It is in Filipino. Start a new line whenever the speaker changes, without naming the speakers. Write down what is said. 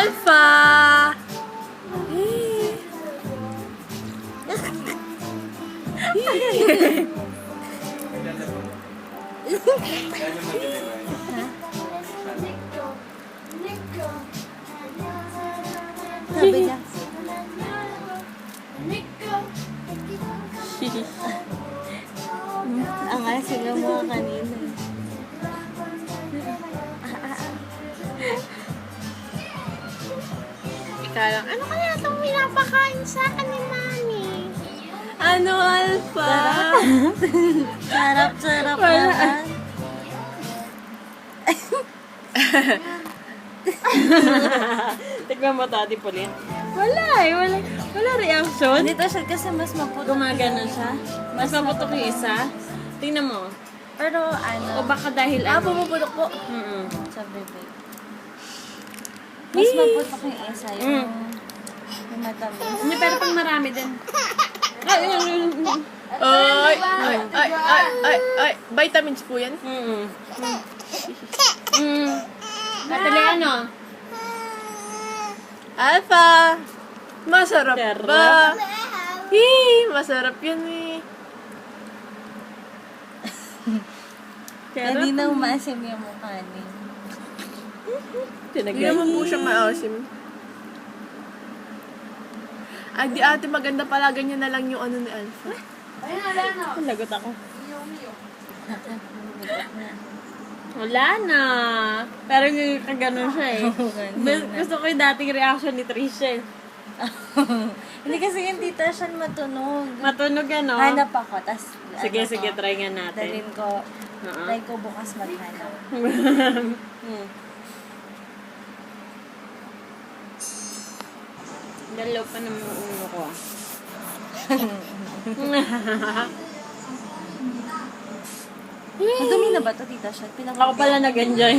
Alpha!
Sabi niya. Ang asin ng mga kanina.
Ika lang, ano kaya itong pinapakain sa akin ni Mami?
Ano, Alpha? Sarap-sarap
Wala.
naman.
Tignan mo, Tati Pauline. Wala eh. Wala reaction.
Dito siya kasi mas maputo.
Gumagano siya. Mas maputok yung isa. Tingnan mo.
Pero ano,
O baka dahil
pumuputok po.
Mm-mm.
Sa bebe. Mas maputok yung isa, yung matamis.
Hindi, pero pang marami din. Ay.
Ay, vitamins po yan.
Mm-mm. Natali ano?
Alpha! Masarap
Sarap.
ba? Masarap yan eh.
Hindi na umaasim yung mukha niya.
Hindi naman po siya maasim. Ay, di ate, maganda pala. Ganyan na lang yung ano ni Alpha.
Lagot ako. Wala na. Pero yung kaganon siya eh. Gusto ko yung dating reaction ni Trisha eh.
Hindi kasi yung tita siya matunog.
Matunog ano?
Hanap ako, tas
Sige,
ano
sige,
ko,
try nga natin.
dalhin ko,
Oo.
try ko bukas maghanap.
Dalaw pa naman ang ulo ko ah.
Madumi na ba to, tita siya?
Ako pala nag-enjoy.